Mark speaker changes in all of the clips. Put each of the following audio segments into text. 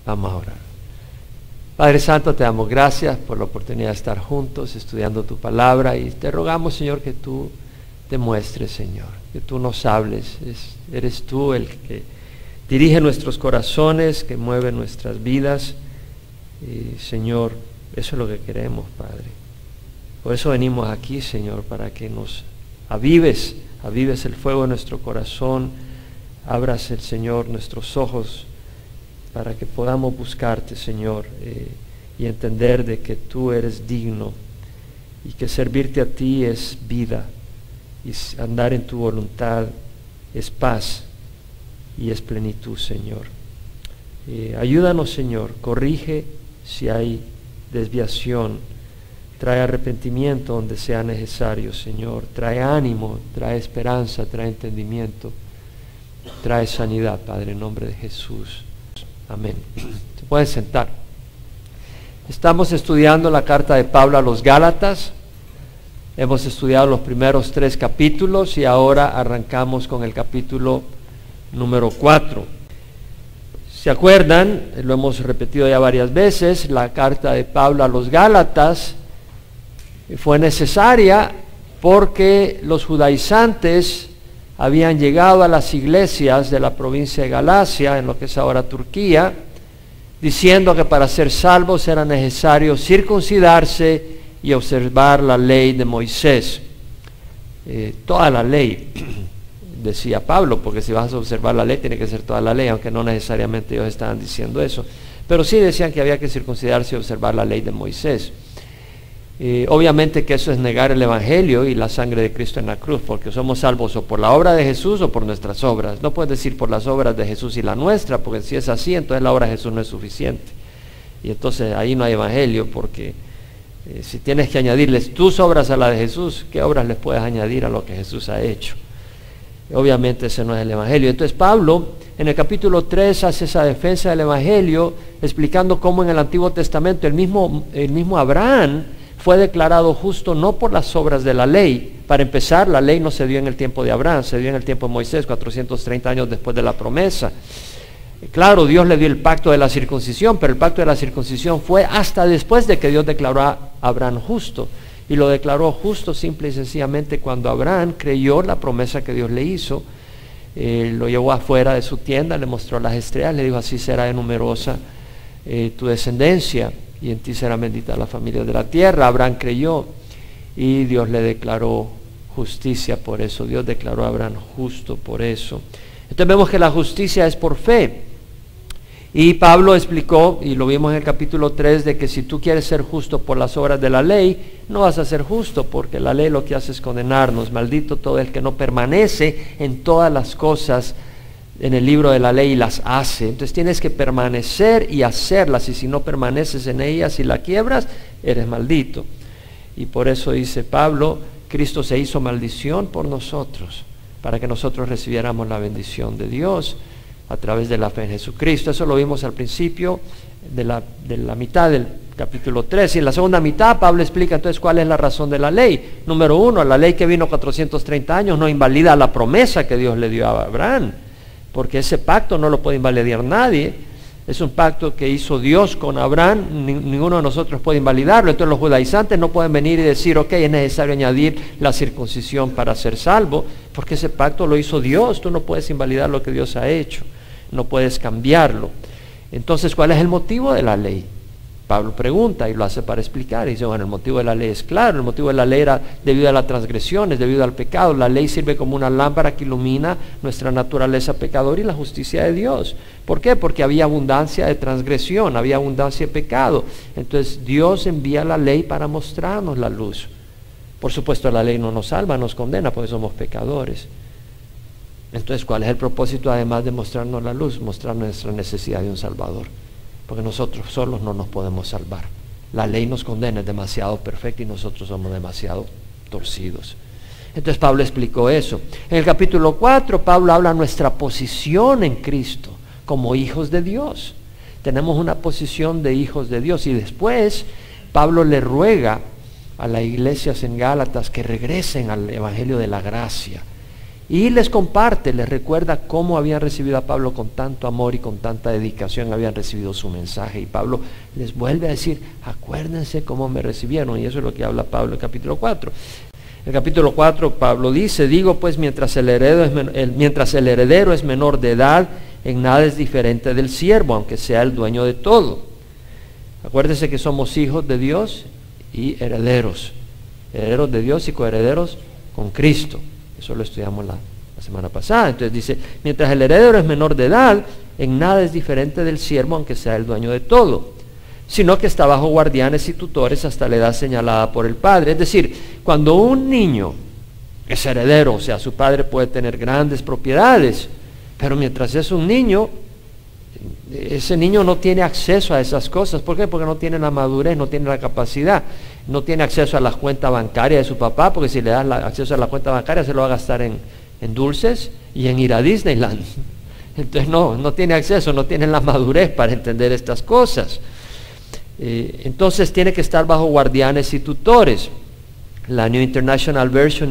Speaker 1: Vamos a orar. Padre Santo, te damos gracias por la oportunidad de estar juntos estudiando tu palabra y te rogamos, Señor, que tú te muestres, Señor, que tú nos hables. Eres tú el que dirige nuestros corazones, que mueve nuestras vidas. Y, Señor, eso es lo que queremos, Padre. Por eso venimos aquí, Señor, para que nos avives el fuego de nuestro corazón, abras, el Señor, nuestros ojos para que podamos buscarte, Señor, y entender de que tú eres digno y que servirte a ti es vida y andar en tu voluntad es paz y es plenitud, Señor. Ayúdanos, Señor, corrige si hay desviación, trae arrepentimiento donde sea necesario, Señor, trae ánimo, trae esperanza, trae entendimiento, trae sanidad, Padre, en nombre de Jesús. Amén. Se pueden sentar. Estamos estudiando la carta de Pablo a los Gálatas. Hemos estudiado los primeros 3 capítulos y ahora arrancamos con el capítulo número 4. ¿Se acuerdan? Lo hemos repetido ya varias veces. La carta de Pablo a los Gálatas fue necesaria porque los judaizantes habían llegado a las iglesias de la provincia de Galacia, en lo que es ahora Turquía, diciendo que para ser salvos era necesario circuncidarse y observar la ley de Moisés. Toda la ley, decía Pablo, porque si vas a observar la ley tiene que ser toda la ley, aunque no necesariamente ellos estaban diciendo eso. Pero sí decían que había que circuncidarse y observar la ley de Moisés. Obviamente que eso es negar el Evangelio y la sangre de Cristo en la cruz, porque somos salvos o por la obra de Jesús o por nuestras obras. No puedes decir por las obras de Jesús y la nuestra, porque si es así, entonces la obra de Jesús no es suficiente. Y entonces ahí no hay Evangelio, porque si tienes que añadirles tus obras a la de Jesús, ¿qué obras les puedes añadir a lo que Jesús ha hecho? Obviamente ese no es el Evangelio. Entonces Pablo en el capítulo 3 hace esa defensa del Evangelio, explicando cómo en el Antiguo Testamento el mismo Abraham fue declarado justo no por las obras de la ley. Para empezar, la ley no se dio en el tiempo de Abraham, se dio en el tiempo de Moisés, 430 años después de la promesa. Claro, Dios le dio el pacto de la circuncisión, pero el pacto de la circuncisión fue hasta después de que Dios declaró a Abraham justo. Y lo declaró justo simple y sencillamente cuando Abraham creyó la promesa que Dios le hizo. Lo llevó afuera de su tienda, le mostró las estrellas, le dijo: así será de numerosa tu descendencia, y en ti será bendita la familia de la tierra. Abraham creyó y Dios le declaró justicia por eso. Dios declaró a Abraham justo por eso. Entonces vemos que la justicia es por fe. Y Pablo explicó, y lo vimos en el capítulo 3, de que si tú quieres ser justo por las obras de la ley, no vas a ser justo, porque la ley lo que hace es condenarnos. Maldito todo el que no permanece en todas las cosas en el libro de la ley y las hace. Entonces tienes que permanecer y hacerlas, y si no permaneces en ellas y la quiebras, eres maldito. Y por eso dice Pablo, Cristo se hizo maldición por nosotros, para que nosotros recibiéramos la bendición de Dios a través de la fe en Jesucristo. Eso lo vimos al principio de la mitad del capítulo 3. Y en la segunda mitad Pablo explica entonces cuál es la razón de la ley. Número 1, la ley que vino 430 años no invalida la promesa que Dios le dio a Abraham, porque ese pacto no lo puede invalidar nadie. Es un pacto que hizo Dios con Abraham, ninguno de nosotros puede invalidarlo. Entonces los judaizantes no pueden venir y decir: ok, es necesario añadir la circuncisión para ser salvo, porque ese pacto lo hizo Dios. Tú no puedes invalidar lo que Dios ha hecho, no puedes cambiarlo. Entonces, ¿cuál es el motivo de la ley? Pablo pregunta y lo hace para explicar. Y dice: bueno, el motivo de la ley es claro. El motivo de la ley era debido a las transgresiones, debido al pecado. La ley sirve como una lámpara que ilumina nuestra naturaleza pecadora y la justicia de Dios. ¿Por qué? Porque había abundancia de transgresión, había abundancia de pecado. Entonces Dios envía la ley para mostrarnos la luz. Por supuesto, la ley no nos salva, nos condena, porque somos pecadores. Entonces, ¿cuál es el propósito además de mostrarnos la luz? Mostrar nuestra necesidad de un Salvador, porque nosotros solos no nos podemos salvar. La ley nos condena, es demasiado perfecta y nosotros somos demasiado torcidos. Entonces Pablo explicó eso. En el capítulo 4 Pablo habla de nuestra posición en Cristo como hijos de Dios. Tenemos una posición de hijos de Dios, y después Pablo le ruega a las iglesias en Gálatas que regresen al evangelio de la gracia Y les comparte, les recuerda cómo habían recibido a Pablo con tanto amor y con tanta dedicación, habían recibido su mensaje. Y Pablo les vuelve a decir, acuérdense cómo me recibieron. Y eso es lo que habla Pablo en el capítulo 4. En el capítulo 4 Pablo dice, digo pues, mientras el heredero es menor de edad, en nada es diferente del siervo, aunque sea el dueño de todo. Acuérdense que somos hijos de Dios y herederos. Herederos de Dios y coherederos con Cristo. Eso lo estudiamos la semana pasada. Entonces dice, mientras el heredero es menor de edad, en nada es diferente del siervo, aunque sea el dueño de todo, sino que está bajo guardianes y tutores hasta la edad señalada por el padre. Es decir, cuando un niño es heredero, o sea, su padre puede tener grandes propiedades, pero mientras es un niño, ese niño no tiene acceso a esas cosas. ¿Por qué? Porque no tiene la madurez, no tiene la capacidad, no tiene acceso a la cuenta bancaria de su papá, porque si le das acceso a la cuenta bancaria se lo va a gastar en dulces y en ir a Disneyland. Entonces no tiene acceso, no tiene la madurez para entender estas cosas. Entonces tiene que estar bajo guardianes y tutores. La New International Version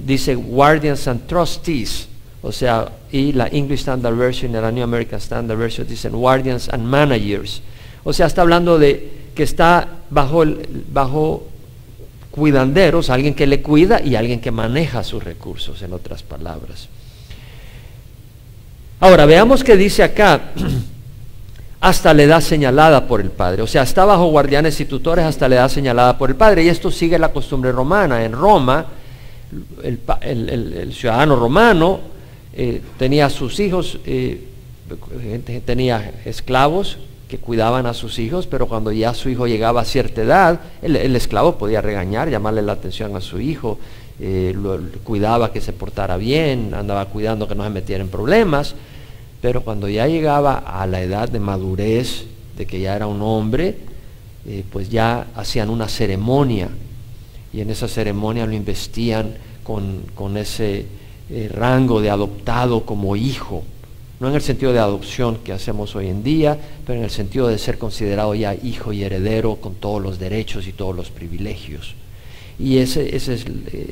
Speaker 1: dice guardians and trustees, o sea, y la English Standard Version y la New American Standard Version dicen guardians and managers. O sea, está hablando de que está bajo cuidanderos, alguien que le cuida y alguien que maneja sus recursos, en otras palabras. Ahora, veamos qué dice acá, hasta la edad señalada por el padre. O sea, está bajo guardianes y tutores hasta la edad señalada por el padre. Y esto sigue la costumbre romana. En Roma, el ciudadano romano tenía a sus hijos, tenía esclavos que cuidaban a sus hijos, pero cuando ya su hijo llegaba a cierta edad, el esclavo podía regañar, llamarle la atención a su hijo, cuidaba que se portara bien, andaba cuidando que no se metiera en problemas. Pero cuando ya llegaba a la edad de madurez, de que ya era un hombre, pues ya hacían una ceremonia, y en esa ceremonia lo investían con ese rango de adoptado como hijo, no en el sentido de adopción que hacemos hoy en día, pero en el sentido de ser considerado ya hijo y heredero con todos los derechos y todos los privilegios. Y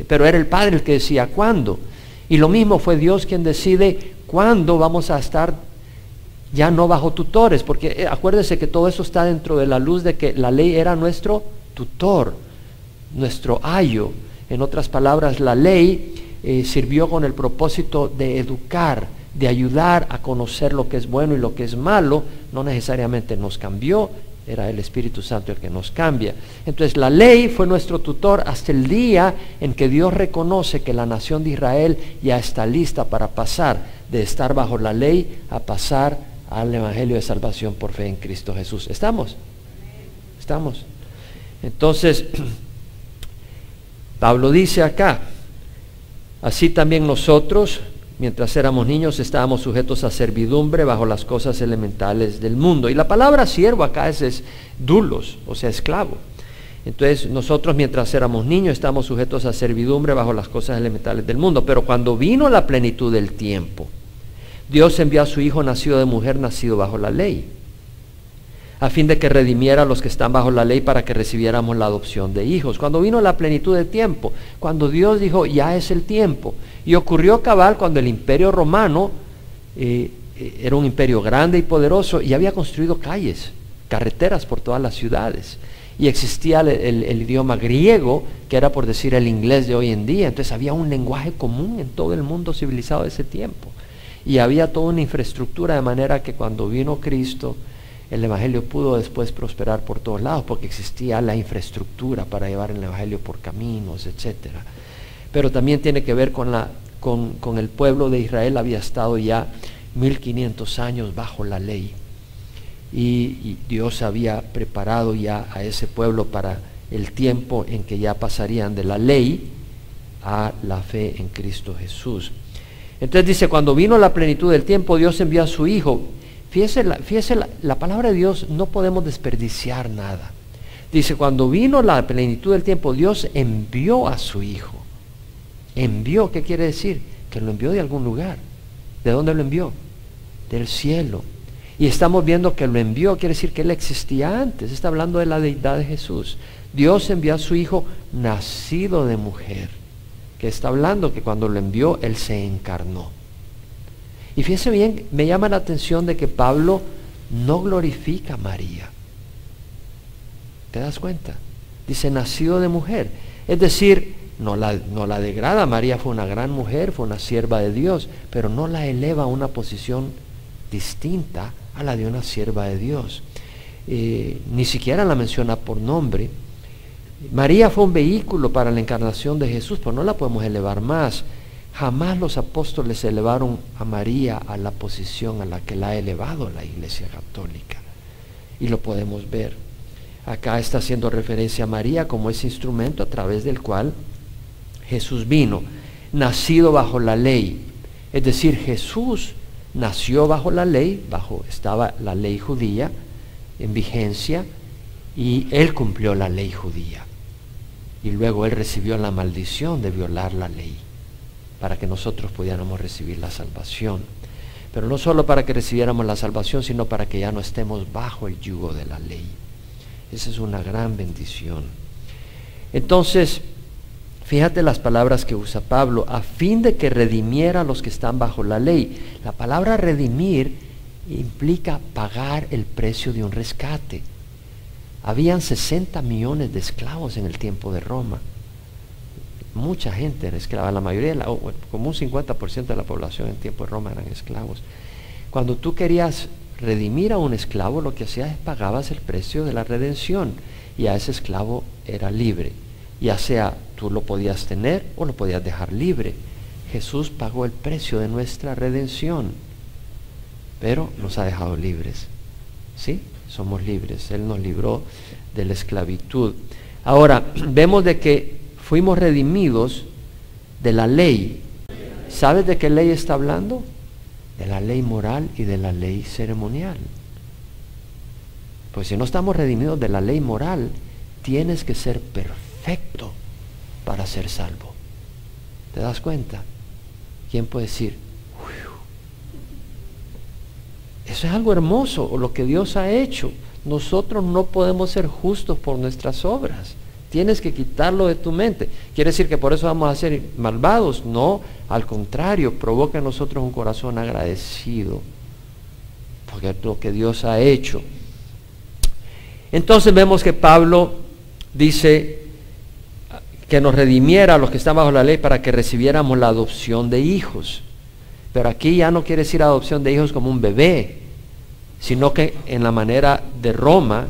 Speaker 1: pero era el padre el que decía cuándo. Y lo mismo fue Dios quien decide cuándo vamos a estar ya no bajo tutores, porque acuérdense que todo eso está dentro de la luz de que la ley era nuestro tutor, nuestro ayo. En otras palabras, la ley sirvió con el propósito de educar, de ayudar a conocer lo que es bueno y lo que es malo. No necesariamente nos cambió, era el Espíritu Santo el que nos cambia. Entonces la ley fue nuestro tutor hasta el día en que Dios reconoce que la nación de Israel ya está lista para pasar de estar bajo la ley a pasar al Evangelio de salvación por fe en Cristo Jesús. ¿Estamos? ¿Estamos? Entonces, Pablo dice acá, así también nosotros, mientras éramos niños, estábamos sujetos a servidumbre bajo las cosas elementales del mundo. Y la palabra siervo acá es dulos, o sea, esclavo. Entonces, nosotros mientras éramos niños estábamos sujetos a servidumbre bajo las cosas elementales del mundo. Pero cuando vino la plenitud del tiempo, Dios envió a su Hijo nacido de mujer, nacido bajo la ley, a fin de que redimiera a los que están bajo la ley para que recibiéramos la adopción de hijos. Cuando vino la plenitud del tiempo, cuando Dios dijo, ya es el tiempo. Y ocurrió cabal cuando el imperio romano era un imperio grande y poderoso y había construido calles, carreteras por todas las ciudades. Y existía el idioma griego, que era por decir el inglés de hoy en día. Entonces había un lenguaje común en todo el mundo civilizado de ese tiempo. Y había toda una infraestructura, de manera que cuando vino Cristo, el Evangelio pudo después prosperar por todos lados, porque existía la infraestructura para llevar el Evangelio por caminos, etcétera. Pero también tiene que ver con el pueblo de Israel. Había estado ya 1500 años bajo la ley, y Dios había preparado ya a ese pueblo para el tiempo en que ya pasarían de la ley a la fe en Cristo Jesús. Entonces dice, cuando vino la plenitud del tiempo, Dios envió a su Hijo. Fíjese la palabra de Dios, no podemos desperdiciar nada. Dice, cuando vino la plenitud del tiempo, Dios envió a su Hijo. Envió, ¿qué quiere decir? Que lo envió de algún lugar. ¿De dónde lo envió? Del cielo. Y estamos viendo que lo envió, quiere decir que Él existía antes. Está hablando de la deidad de Jesús. Dios envió a su Hijo nacido de mujer. que está hablando, que cuando lo envió, Él se encarnó. Y fíjense bien, me llama la atención de que Pablo no glorifica a María. ¿Te das cuenta? Dice, nacido de mujer. Es decir, no la degrada. María fue una gran mujer, fue una sierva de Dios, pero no la eleva a una posición distinta a la de una sierva de Dios. Ni siquiera la menciona por nombre. María fue un vehículo para la encarnación de Jesús, pero no la podemos elevar más. Jamás los apóstoles elevaron a María a la posición a la que la ha elevado la Iglesia Católica. Y lo podemos ver. Acá está haciendo referencia a María como ese instrumento a través del cual Jesús vino, nacido bajo la ley. Es decir, Jesús nació bajo la ley, estaba la ley judía en vigencia, y Él cumplió la ley judía. Y luego Él recibió la maldición de violar la ley, para que nosotros pudiéramos recibir la salvación. Pero no solo para que recibiéramos la salvación, sino para que ya no estemos bajo el yugo de la ley. Esa es una gran bendición. Entonces, fíjate las palabras que usa Pablo, a fin de que redimiera a los que están bajo la ley. La palabra redimir implica pagar el precio de un rescate. Habían 60 millones de esclavos en el tiempo de Roma. Mucha gente era esclava, la mayoría, como un 50% de la población en tiempo de Roma eran esclavos. Cuando tú querías redimir a un esclavo, lo que hacías es pagabas el precio de la redención, y a ese esclavo era libre. Ya sea tú lo podías tener o lo podías dejar libre. Jesús pagó el precio de nuestra redención, pero nos ha dejado libres. ¿Sí? Somos libres. Él nos libró de la esclavitud. Ahora, vemos de que fuimos redimidos de la ley. ¿Sabes de qué ley está hablando? De la ley moral y de la ley ceremonial. Pues si no estamos redimidos de la ley moral, tienes que ser perfecto para ser salvo. ¿Te das cuenta? ¿Quién puede decir? Eso es algo hermoso, o lo que Dios ha hecho. Nosotros no podemos ser justos por nuestras obras. Tienes que quitarlo de tu mente. ¿Quiere decir que por eso vamos a ser malvados? No, al contrario, provoca en nosotros un corazón agradecido, porque es lo que Dios ha hecho. Entonces vemos que Pablo dice que nos redimiera a los que están bajo la ley para que recibiéramos la adopción de hijos. Pero aquí ya no quiere decir adopción de hijos como un bebé, sino que en la manera de Roma,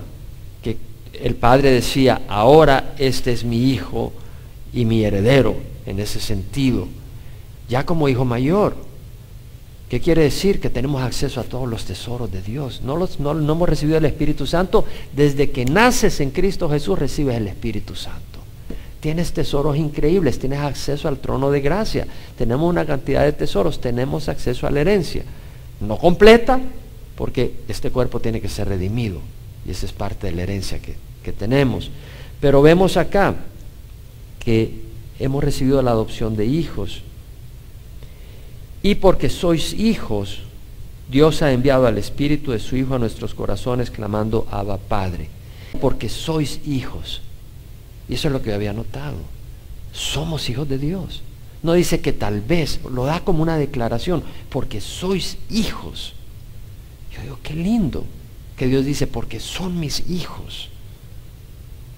Speaker 1: que el padre decía, ahora este es mi hijo y mi heredero, en ese sentido, ya como hijo mayor. ¿Qué quiere decir? Que tenemos acceso a todos los tesoros de Dios. No hemos recibido el Espíritu Santo. Desde que naces en Cristo Jesús recibes el Espíritu Santo. Tienes tesoros increíbles, tienes acceso al trono de gracia. Tenemos una cantidad de tesoros, tenemos acceso a la herencia. No completa, porque este cuerpo tiene que ser redimido. Y esa es parte de la herencia que tenemos. Pero vemos acá que hemos recibido la adopción de hijos. Y porque sois hijos, Dios ha enviado al Espíritu de su Hijo a nuestros corazones, clamando, Abba, Padre. Porque sois hijos. Y eso es lo que había notado. Somos hijos de Dios. No dice que tal vez, lo da como una declaración, porque sois hijos. Yo digo, qué lindo que Dios dice, porque son mis hijos.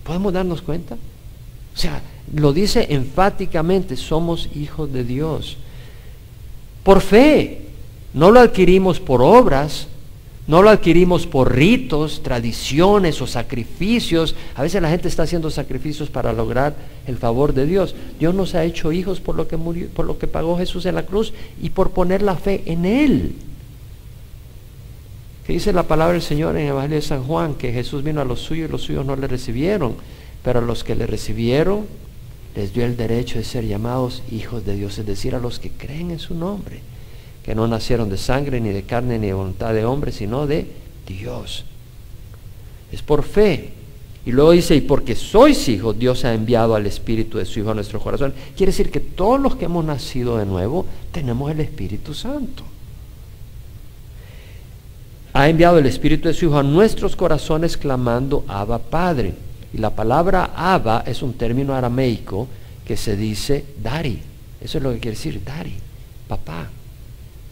Speaker 1: ¿Podemos darnos cuenta? O sea, lo dice enfáticamente, somos hijos de Dios. Por fe, no lo adquirimos por obras, no lo adquirimos por ritos, tradiciones o sacrificios. A veces la gente está haciendo sacrificios para lograr el favor de Dios. Dios nos ha hecho hijos por lo que murió, por lo que pagó Jesús en la cruz y por poner la fe en Él. ¿Qué dice la palabra del Señor en el Evangelio de San Juan? Que Jesús vino a los suyos y los suyos no le recibieron, pero a los que le recibieron les dio el derecho de ser llamados hijos de Dios, es decir, a los que creen en su nombre, que no nacieron de sangre, ni de carne, ni de voluntad de hombre, sino de Dios. Es por fe. Y luego dice, y porque sois hijos, Dios ha enviado al Espíritu de su Hijo a nuestro corazón. Quiere decir que todos los que hemos nacido de nuevo, tenemos el Espíritu Santo. Ha enviado el Espíritu de su Hijo a nuestros corazones, clamando, Abba, Padre. Y la palabra Abba es un término arameico que se dice Daddy. Eso es lo que quiere decir Daddy, papá.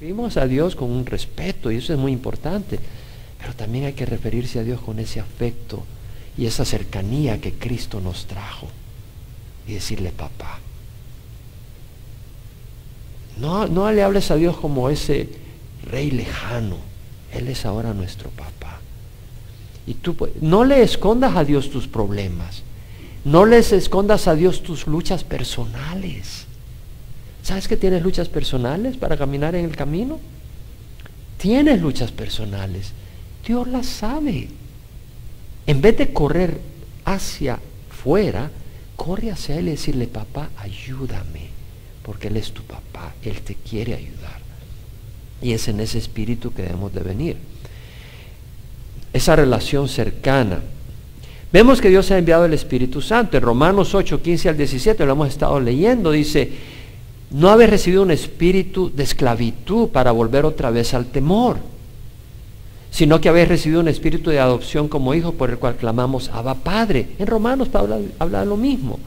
Speaker 1: Vivimos a Dios con un respeto y eso es muy importante, pero también hay que referirse a Dios con ese afecto y esa cercanía que Cristo nos trajo y decirle papá. No le hables a Dios como ese rey lejano. Él es ahora nuestro papá. Y tú no le escondas a Dios tus problemas. No les escondas a Dios tus luchas personales. ¿Sabes que tienes luchas personales para caminar en el camino? Tienes luchas personales. Dios las sabe. En vez de correr hacia fuera, corre hacia Él y decirle, papá, ayúdame, porque Él es tu papá, Él te quiere ayudar. Y es en ese espíritu que debemos de venir. Esa relación cercana. Vemos que Dios ha enviado el Espíritu Santo. En Romanos 8, 15 al 17, lo hemos estado leyendo, dice, no habéis recibido un espíritu de esclavitud para volver otra vez al temor, sino que habéis recibido un espíritu de adopción como hijos por el cual clamamos Abba Padre. En Romanos habla de lo mismo.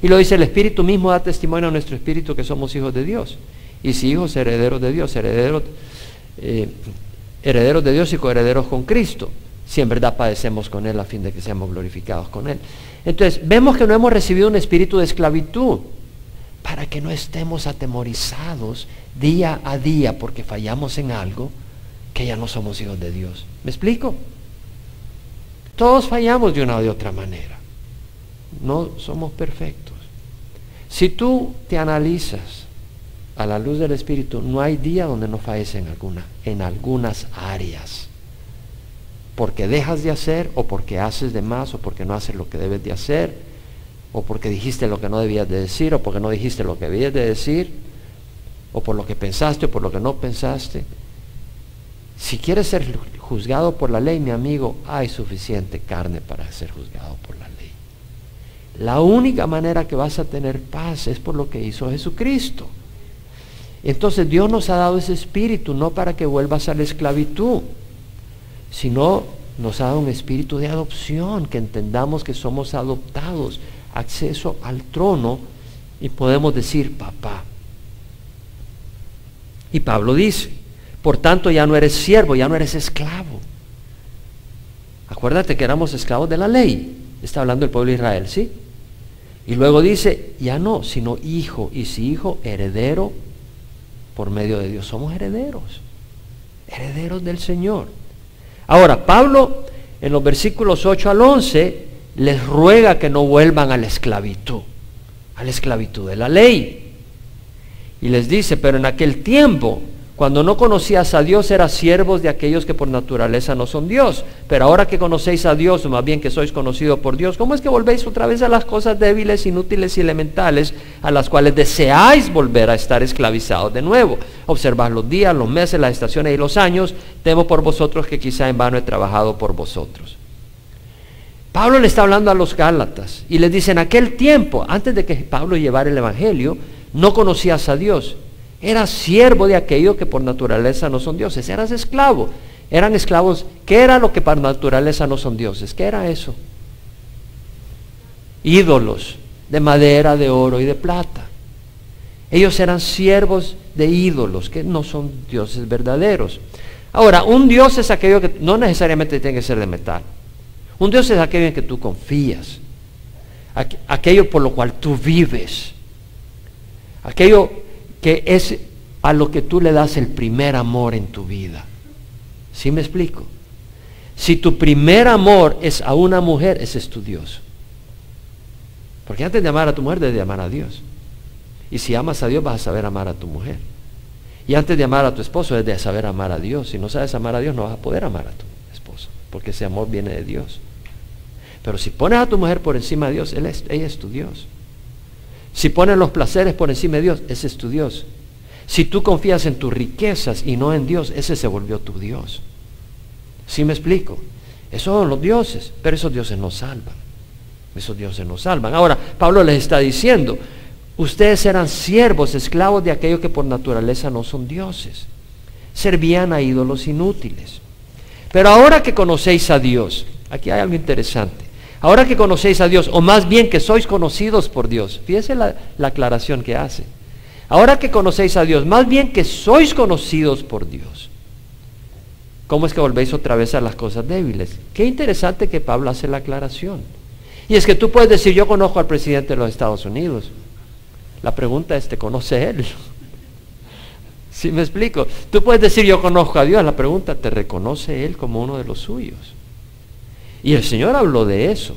Speaker 1: Y lo dice, el Espíritu mismo da testimonio a nuestro espíritu que somos hijos de Dios. Y si hijos, herederos de Dios, herederos de Dios y coherederos con Cristo. Si en verdad padecemos con Él a fin de que seamos glorificados con Él. Entonces, vemos que no hemos recibido un espíritu de esclavitud para que no estemos atemorizados día a día porque fallamos en algo que ya no somos hijos de Dios. ¿Me explico? Todos fallamos de una o de otra manera. No somos perfectos. Si tú te analizas a la luz del Espíritu, no hay día donde no falles en algunas áreas. Porque dejas de hacer, o porque haces de más, o porque no haces lo que debes de hacer, o porque dijiste lo que no debías de decir, o porque no dijiste lo que debías de decir, o por lo que pensaste, o por lo que no pensaste. Si quieres ser juzgado por la ley, mi amigo, hay suficiente carne para ser juzgado por la ley. La única manera que vas a tener paz es por lo que hizo Jesucristo. Entonces Dios nos ha dado ese espíritu, no para que vuelvas a la esclavitud, sino nos ha dado un espíritu de adopción, que entendamos que somos adoptados, acceso al trono, y podemos decir papá. Y Pablo dice, por tanto ya no eres siervo, ya no eres esclavo. Acuérdate que éramos esclavos de la ley. Está hablando el pueblo de Israel, ¿sí? Y luego dice, ya no, sino hijo, y si hijo, heredero por medio de Dios. Somos herederos del Señor. Ahora, Pablo en los versículos 8 al 11 les ruega que no vuelvan a la esclavitud de la ley. Y les dice, pero en aquel tiempo, cuando no conocías a Dios, eras siervos de aquellos que por naturaleza no son Dios. Pero ahora que conocéis a Dios, o más bien que sois conocidos por Dios, ¿cómo es que volvéis otra vez a las cosas débiles, inútiles y elementales, a las cuales deseáis volver a estar esclavizados de nuevo? Observad los días, los meses, las estaciones y los años. Temo por vosotros que quizá en vano he trabajado por vosotros. Pablo le está hablando a los Gálatas y les dice, en aquel tiempo, antes de que Pablo llevara el Evangelio, no conocías a Dios. Eras siervo de aquellos que por naturaleza no son dioses. Eras esclavo. Eran esclavos. ¿Qué era lo que por naturaleza no son dioses? ¿Qué era eso? Ídolos de madera, de oro y de plata. Ellos eran siervos de ídolos que no son dioses verdaderos. Ahora, un dios es aquello que no necesariamente tiene que ser de metal. Un dios es aquello en que tú confías. Aquello por lo cual tú vives. Aquello que es a lo que tú le das el primer amor en tu vida. ¿Sí me explico? Si tu primer amor es a una mujer, ese es tu Dios. Porque antes de amar a tu mujer, debes de amar a Dios. Y si amas a Dios, vas a saber amar a tu mujer. Y antes de amar a tu esposo, debes de saber amar a Dios. Si no sabes amar a Dios, no vas a poder amar a tu esposo, porque ese amor viene de Dios. Pero si pones a tu mujer por encima de Dios, ella es tu Dios. Si pones los placeres por encima de Dios, ese es tu Dios. Si tú confías en tus riquezas y no en Dios, ese se volvió tu Dios. ¿Sí me explico? Esos son los dioses, pero esos dioses no salvan. Esos dioses no salvan. Ahora, Pablo les está diciendo, ustedes eran siervos, esclavos de aquellos que por naturaleza no son dioses. Servían a ídolos inútiles. Pero ahora que conocéis a Dios, aquí hay algo interesante. Ahora que conocéis a Dios, o más bien que sois conocidos por Dios. Fíjese la aclaración que hace. Ahora que conocéis a Dios, más bien que sois conocidos por Dios. ¿Cómo es que volvéis otra vez a las cosas débiles? Qué interesante que Pablo hace la aclaración. Y es que tú puedes decir, yo conozco al presidente de los Estados Unidos. La pregunta es, ¿te conoce él? ¿Sí me explico? Tú puedes decir, yo conozco a Dios. La pregunta, ¿te reconoce él como uno de los suyos? Y el Señor habló de eso.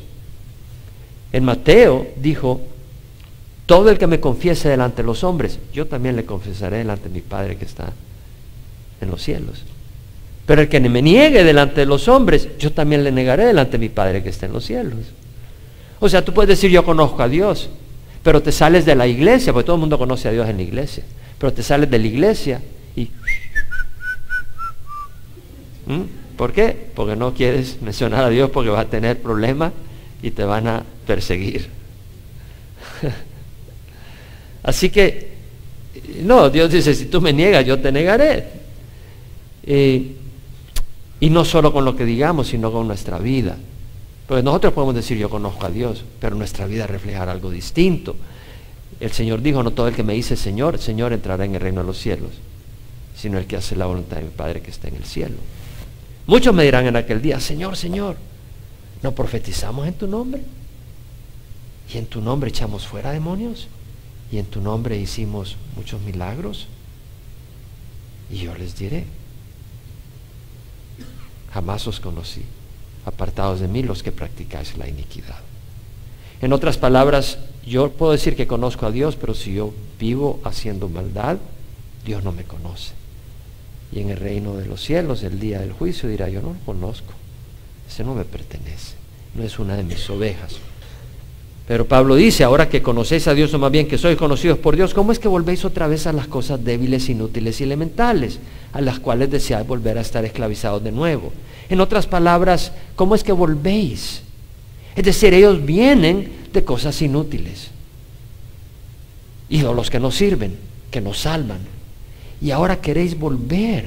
Speaker 1: En Mateo dijo, todo el que me confiese delante de los hombres, yo también le confesaré delante de mi Padre que está en los cielos. Pero el que me niegue delante de los hombres, yo también le negaré delante de mi Padre que está en los cielos. O sea, tú puedes decir, yo conozco a Dios, pero te sales de la iglesia, porque todo el mundo conoce a Dios en la iglesia, pero te sales de la iglesia y... ¿Por qué? Porque no quieres mencionar a Dios porque vas a tener problemas y te van a perseguir. Así que, no, Dios dice, si tú me niegas, yo te negaré. Y no solo con lo que digamos, sino con nuestra vida. Porque nosotros podemos decir, yo conozco a Dios, pero nuestra vida reflejará algo distinto. El Señor dijo, no todo el que me dice Señor, Señor entrará en el reino de los cielos, sino el que hace la voluntad de mi Padre que está en el cielo. Muchos me dirán en aquel día, Señor, Señor, ¿no profetizamos en tu nombre? ¿Y en tu nombre echamos fuera demonios? ¿Y en tu nombre hicimos muchos milagros? Y yo les diré, jamás os conocí, apartados de mí los que practicáis la iniquidad. En otras palabras, yo puedo decir que conozco a Dios, pero si yo vivo haciendo maldad, Dios no me conoce. Y en el reino de los cielos, el día del juicio, dirá, yo no lo conozco, ese no me pertenece, no es una de mis ovejas. Pero Pablo dice, ahora que conocéis a Dios, o más bien que sois conocidos por Dios, ¿cómo es que volvéis otra vez a las cosas débiles, inútiles y elementales, a las cuales deseáis volver a estar esclavizados de nuevo? En otras palabras, ¿cómo es que volvéis? Es decir, ellos vienen de cosas inútiles, ídolos que no sirven, que nos salvan, y ahora queréis volver.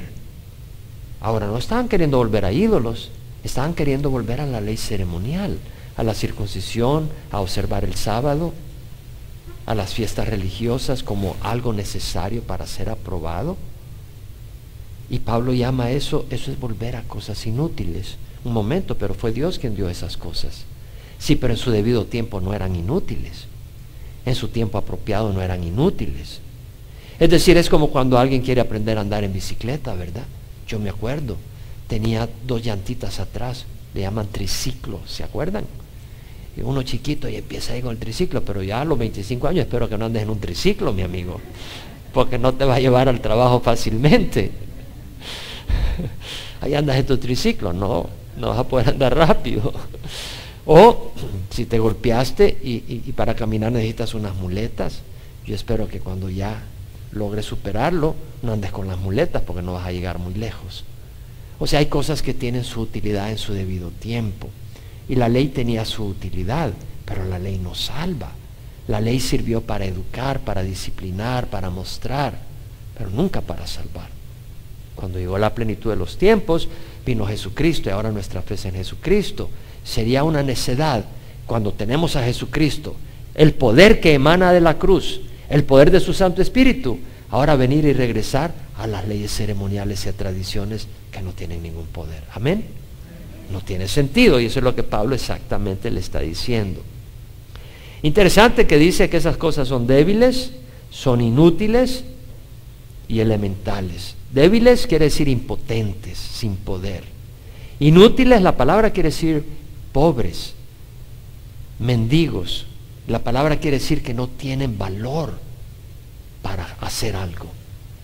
Speaker 1: Ahora no estaban queriendo volver a ídolos, estaban queriendo volver a la ley ceremonial, a la circuncisión, a observar el sábado, a las fiestas religiosas como algo necesario para ser aprobado. Y Pablo llama eso es volver a cosas inútiles. Un momento, pero fue Dios quien dio esas cosas. Sí, pero en su debido tiempo no eran inútiles. En su tiempo apropiado no eran inútiles. Es decir, es como cuando alguien quiere aprender a andar en bicicleta, ¿verdad? Yo me acuerdo, tenía 2 llantitas atrás, le llaman triciclo, ¿se acuerdan? Y uno chiquito y empieza ahí con el triciclo, pero ya a los 25 años espero que no andes en un triciclo, mi amigo, porque no te va a llevar al trabajo fácilmente. Ahí andas en tu triciclo, no vas a poder andar rápido. O si te golpeaste y para caminar necesitas unas muletas, yo espero que cuando ya logres superarlo, no andes con las muletas porque no vas a llegar muy lejos. O sea, hay cosas que tienen su utilidad en su debido tiempo. Y la ley tenía su utilidad, pero la ley no salva. La ley sirvió para educar, para disciplinar, para mostrar, pero nunca para salvar. Cuando llegó la plenitud de los tiempos, vino Jesucristo y ahora nuestra fe es en Jesucristo. Sería una necedad cuando tenemos a Jesucristo, el poder que emana de la cruz, el poder de su Santo Espíritu, ahora venir y regresar a las leyes ceremoniales y a tradiciones que no tienen ningún poder. Amén. No tiene sentido, y eso es lo que Pablo exactamente le está diciendo. Interesante que dice que esas cosas son débiles, son inútiles y elementales. Débiles quiere decir impotentes, sin poder. Inútiles, la palabra quiere decir pobres, mendigos. La palabra quiere decir que no tienen valor para hacer algo.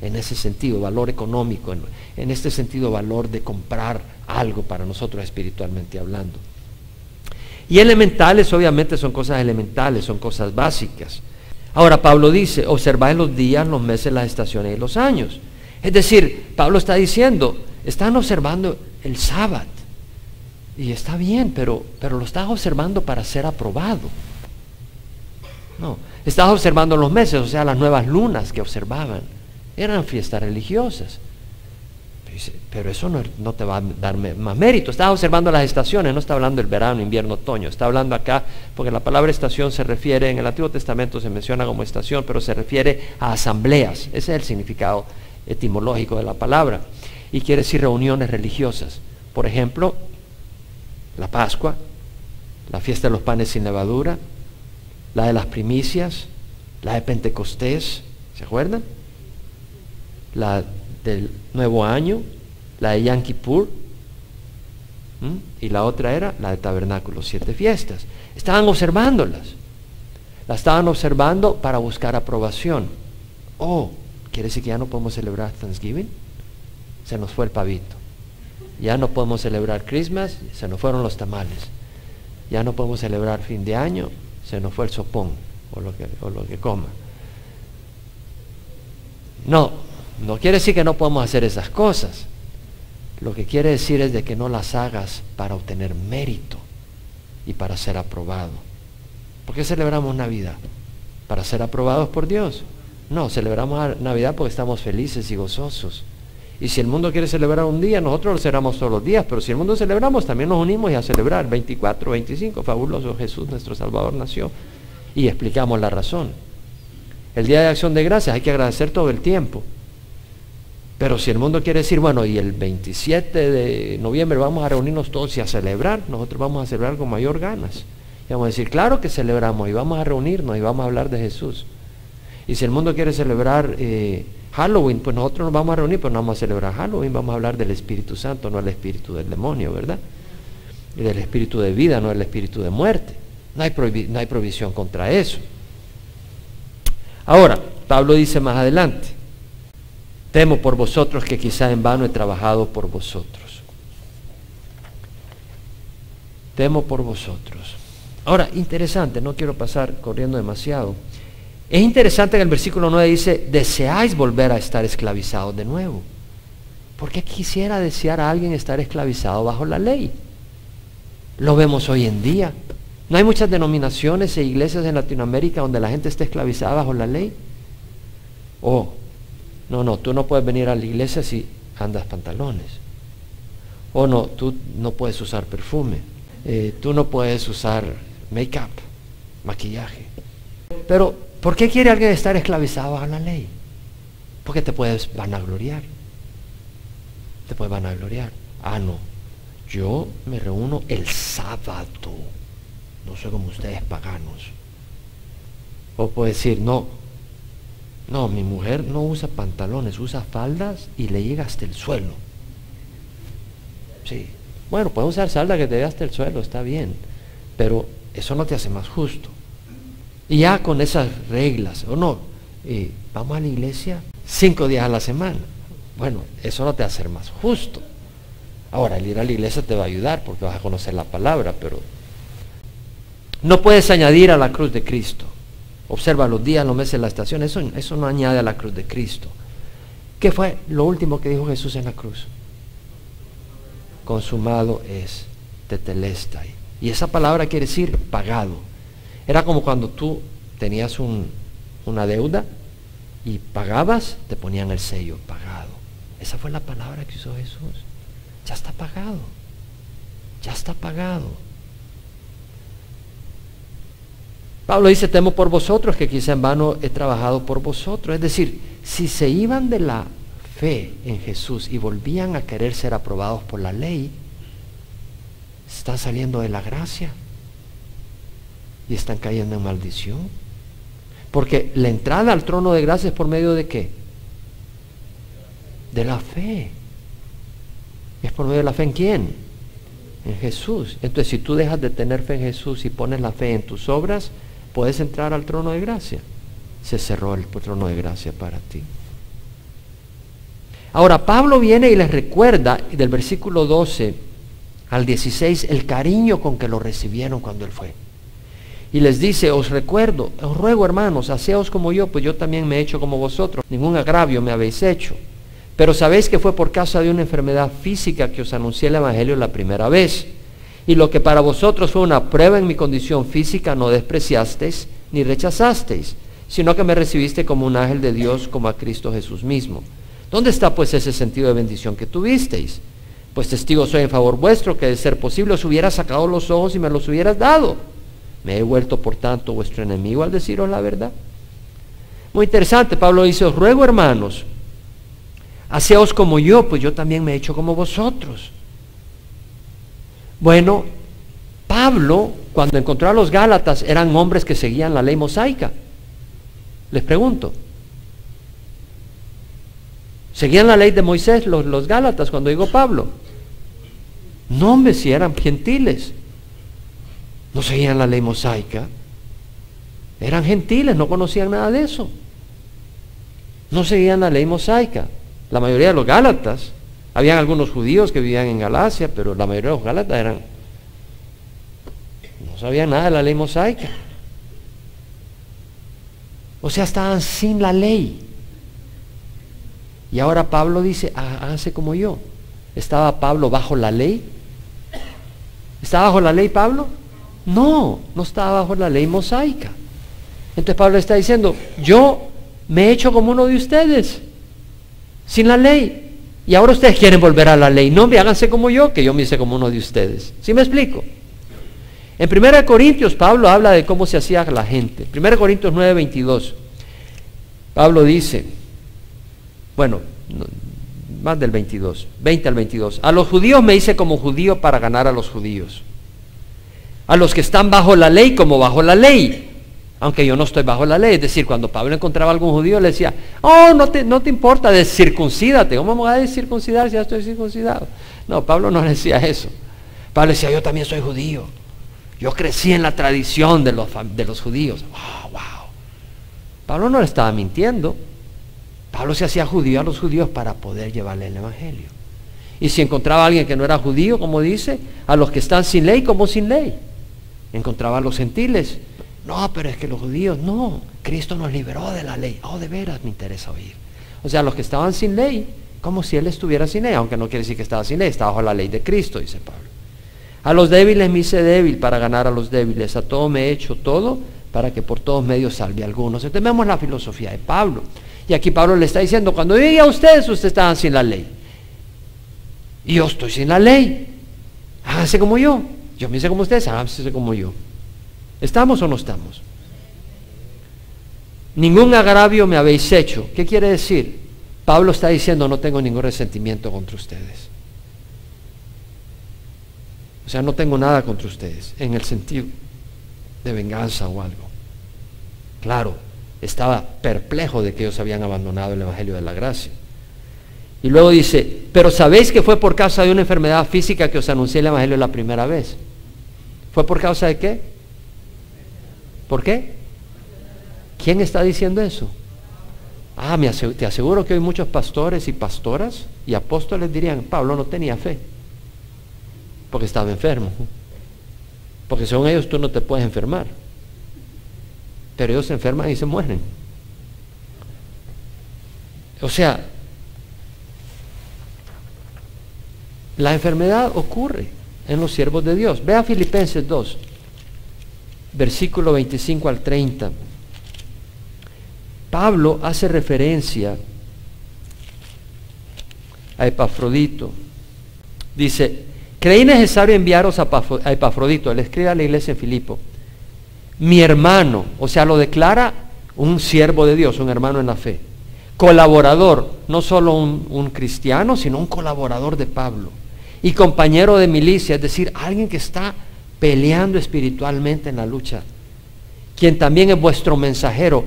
Speaker 1: En ese sentido, valor económico, en este sentido, valor de comprar algo para nosotros espiritualmente hablando. Y elementales, obviamente, son cosas elementales, son cosas básicas. Ahora, Pablo dice, observad los días, los meses, las estaciones y los años. Es decir, Pablo está diciendo, están observando el sábado, y está bien, pero lo estás observando para ser aprobado. No, estás observando los meses, o sea, las nuevas lunas que observaban. Eran fiestas religiosas. Pero Dice, pero eso no te va a dar más mérito. Estás observando las estaciones, no está hablando del verano, invierno, otoño. Está hablando acá, porque la palabra estación se refiere, en el Antiguo Testamento se menciona como estación, pero se refiere a asambleas. Ese es el significado etimológico de la palabra. Y quiere decir reuniones religiosas. Por ejemplo, la Pascua, la fiesta de los panes sin levadura, la de las primicias, la de Pentecostés, ¿se acuerdan? La del Nuevo Año, la de Yom Kippur, y la otra era la de Tabernáculos, 7 fiestas. Estaban observándolas. La estaban observando para buscar aprobación. Oh, ¿quiere decir que ya no podemos celebrar Thanksgiving? Se nos fue el pavito. Ya no podemos celebrar Christmas, se nos fueron los tamales. Ya no podemos celebrar fin de año, se nos fue el sopón o lo que coma. No quiere decir que no podemos hacer esas cosas. Lo que quiere decir es de que no las hagas para obtener mérito y para ser aprobado. ¿Por qué celebramos Navidad? ¿Para ser aprobados por Dios? No, celebramos Navidad porque estamos felices y gozosos. Y si el mundo quiere celebrar un día, nosotros lo celebramos todos los días, pero si el mundo celebramos, también nos unimos y a celebrar 24, 25, fabuloso, Jesús nuestro Salvador nació. Y explicamos la razón. El Día de Acción de Gracias hay que agradecer todo el tiempo. Pero si el mundo quiere decir, bueno, y el 27 de noviembre vamos a reunirnos todos y a celebrar, nosotros vamos a celebrar con mayor ganas. Y vamos a decir, claro que celebramos y vamos a reunirnos y vamos a hablar de Jesús. Y si el mundo quiere celebrar Halloween, pues nosotros nos vamos a reunir, pero no vamos a celebrar Halloween, vamos a hablar del Espíritu Santo, no el espíritu del demonio, ¿verdad? Y del espíritu de vida, no el espíritu de muerte. No hay provisión contra eso. Ahora, Pablo dice más adelante, temo por vosotros que quizá en vano he trabajado por vosotros. Temo por vosotros. Ahora, interesante, no quiero pasar corriendo demasiado. Es interesante que el versículo 9 dice, deseáis volver a estar esclavizados de nuevo. ¿Por qué quisiera desear a alguien estar esclavizado bajo la ley? Lo vemos hoy en día. ¿No hay muchas denominaciones e iglesias en Latinoamérica donde la gente esté esclavizada bajo la ley? No, tú no puedes venir a la iglesia si andas pantalones. No, tú no puedes usar perfume. Tú no puedes usar make-up, maquillaje. Pero, ¿por qué quiere alguien estar esclavizado bajo la ley? Porque te puedes vanagloriar. Te puedes vanagloriar. No, yo me reúno el sábado. No soy como ustedes paganos. O puede decir, no, mi mujer no usa pantalones, usa faldas y le llega hasta el suelo. Sí, bueno, puede usar falda que te llegue hasta el suelo, está bien, pero eso no te hace más justo. Y ya con esas reglas, vamos a la iglesia 5 días a la semana. Bueno, eso no te hace más justo. Ahora, el ir a la iglesia te va a ayudar porque vas a conocer la palabra, pero no puedes añadir a la cruz de Cristo. Observa los días, los meses, la estación, eso no añade a la cruz de Cristo. ¿Qué fue lo último que dijo Jesús en la cruz? Consumado es, tetelestai. Y esa palabra quiere decir pagado. Era como cuando tú tenías una deuda y pagabas, te ponían el sello, pagado. Esa fue la palabra que usó Jesús. Ya está pagado. Ya está pagado. Pablo dice, temo por vosotros que quizá en vano he trabajado por vosotros. Es decir, si se iban de la fe en Jesús y volvían a querer ser aprobados por la ley, están saliendo de la gracia y están cayendo en maldición. Porque la entrada al trono de gracia es por medio de ¿qué? De la fe. ¿Es por medio de la fe en quién? En Jesús. Entonces, si tú dejas de tener fe en Jesús y pones la fe en tus obras, ¿puedes entrar al trono de gracia? Se cerró el trono de gracia para ti. Ahora, Pablo viene y les recuerda, del versículo 12 al 16, el cariño con que lo recibieron cuando él fue. Y les dice, os ruego hermanos, haceos como yo, pues yo también me he hecho como vosotros. Ningún agravio me habéis hecho. Pero sabéis que fue por causa de una enfermedad física que os anuncié el Evangelio la primera vez. Y lo que para vosotros fue una prueba en mi condición física no despreciasteis ni rechazasteis, sino que me recibiste como un ángel de Dios, como a Cristo Jesús mismo. ¿Dónde está pues ese sentido de bendición que tuvisteis? Pues testigo soy en favor vuestro, que de ser posible os hubiera sacado los ojos y me los hubieras dado. Me he vuelto por tanto vuestro enemigo al deciros la verdad. Muy interesante, Pablo dice, os ruego hermanos, haceos como yo, pues yo también me he hecho como vosotros. Bueno, Pablo, cuando encontró a los Gálatas, eran hombres que seguían la ley mosaica. Les pregunto, ¿seguían la ley de Moisés los Gálatas cuando llegó Pablo? No, hombre, si eran gentiles. No seguían la ley mosaica. Eran gentiles, no conocían nada de eso. No seguían la ley mosaica. La mayoría de los Gálatas, habían algunos judíos que vivían en Galacia, pero la mayoría de los Gálatas no sabían nada de la ley mosaica. O sea, estaban sin la ley. Y ahora Pablo dice, háganse como yo. ¿Estaba Pablo bajo la ley? ¿Estaba bajo la ley Pablo? No estaba bajo la ley mosaica. Entonces Pablo está diciendo, yo me he hecho como uno de ustedes, sin la ley. Y ahora ustedes quieren volver a la ley. No, háganse como yo, que yo me hice como uno de ustedes. ¿Sí me explico? En 1 Corintios Pablo habla de cómo se hacía la gente. 1 Corintios 9:22. Pablo dice, bueno, más del 22, 20 al 22. A los judíos me hice como judío para ganar a los judíos. A los que están bajo la ley como bajo la ley. Aunque yo no estoy bajo la ley. Es decir, cuando Pablo encontraba a algún judío le decía, no te importa, circuncídate. ¿Cómo me voy a circuncidar si ya estoy circuncidado? No, Pablo no le decía eso. Pablo decía, yo también soy judío. Yo crecí en la tradición de los judíos. Wow. Pablo no le estaba mintiendo. Pablo se hacía judío a los judíos para poder llevarle el evangelio. Y si encontraba a alguien que no era judío, como dice, a los que están sin ley como sin ley. Encontraba a los gentiles. No, pero es que los judíos, no. Cristo nos liberó de la ley. De veras me interesa oír. O sea, los que estaban sin ley, como si él estuviera sin ley, aunque no quiere decir que estaba sin ley, estaba bajo la ley de Cristo, dice Pablo. A los débiles me hice débil para ganar a los débiles. A todo me he hecho todo para que por todos medios salve a algunos. Entonces vemos la filosofía de Pablo. Y aquí Pablo le está diciendo, cuando yo llegué a ustedes estaban sin la ley. Y yo estoy sin la ley. Háganse como yo. Yo me hice como ustedes, háganse como yo. ¿Estamos o no estamos? Ningún agravio me habéis hecho. ¿Qué quiere decir? Pablo está diciendo, no tengo ningún resentimiento contra ustedes. O sea, no tengo nada contra ustedes, en el sentido de venganza o algo. Claro, estaba perplejo de que ellos habían abandonado el evangelio de la gracia. Y luego dice, pero sabéis que fue por causa de una enfermedad física que os anuncié el evangelio la primera vez. ¿Fue por causa de qué? ¿Por qué? ¿Quién está diciendo eso? Te aseguro que hoy muchos pastores y pastoras y apóstoles dirían, Pablo no tenía fe, porque estaba enfermo. Porque según ellos tú no te puedes enfermar. Pero ellos se enferman y se mueren. O sea, la enfermedad ocurre en los siervos de Dios. Vea Filipenses 2, versículo 25 al 30. Pablo hace referencia a Epafrodito. Dice, creí necesario enviaros a Epafrodito. Él escribe a la iglesia en Filipo. Mi hermano, o sea, lo declara un siervo de Dios, un hermano en la fe. Colaborador, no solo un cristiano, sino un colaborador de Pablo. Y compañero de milicia, es decir, alguien que está peleando espiritualmente en la lucha. Quien también es vuestro mensajero.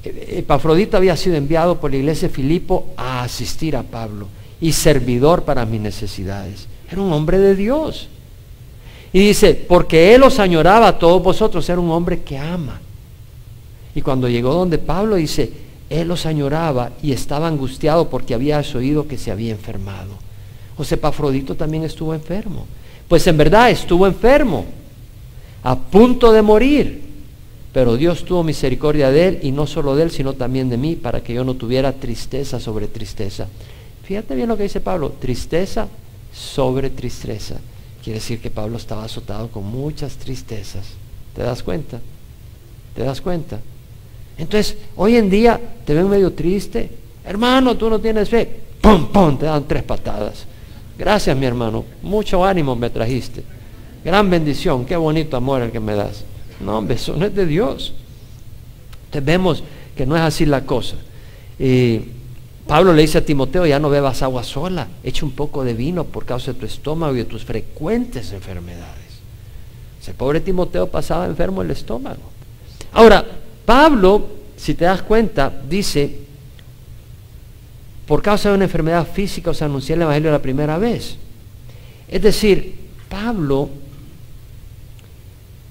Speaker 1: Epafrodito había sido enviado por la iglesia de Filipo a asistir a Pablo y servidor para mis necesidades. Era un hombre de Dios. Y dice, porque él os añoraba a todos vosotros, era un hombre que ama. Y cuando llegó donde Pablo dice, él os añoraba y estaba angustiado porque había oído que se había enfermado. O sea, Epafrodito también estuvo enfermo. Pues en verdad estuvo enfermo, a punto de morir. Pero Dios tuvo misericordia de él, y no solo de él, sino también de mí, para que yo no tuviera tristeza sobre tristeza. Fíjate bien lo que dice Pablo, tristeza sobre tristeza. Quiere decir que Pablo estaba azotado con muchas tristezas. ¿Te das cuenta? ¿Te das cuenta? Entonces, hoy en día te ven medio triste. Hermano, tú no tienes fe. ¡pum, pum! Te dan 3 patadas. Gracias, mi hermano, mucho ánimo me trajiste. Gran bendición, qué bonito amor el que me das. No, hombre, eso no es de Dios. Entonces vemos que no es así la cosa. Pablo le dice a Timoteo, ya no bebas agua sola, echa un poco de vino por causa de tu estómago y de tus frecuentes enfermedades. El pobre Timoteo pasaba enfermo el estómago. Ahora, Pablo, si te das cuenta, dice, por causa de una enfermedad física os anuncié el evangelio la primera vez. Es decir, Pablo,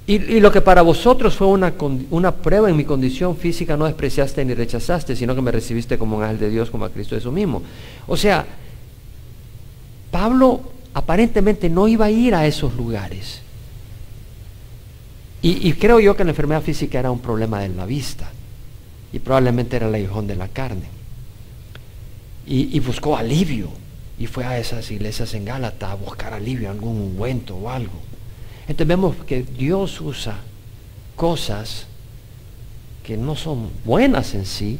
Speaker 1: y lo que para vosotros fue una prueba en mi condición física, no despreciaste ni rechazaste, sino que me recibiste como un ángel de Dios, como a Cristo Jesús mismo. O sea, Pablo aparentemente no iba a ir a esos lugares. Y creo yo que la enfermedad física era un problema de la vista, y probablemente era el aguijón de la carne. Y buscó alivio, y fue a esas iglesias en Gálatas a buscar alivio, algún ungüento o algo. Entonces vemos que Dios usa cosas que no son buenas en sí,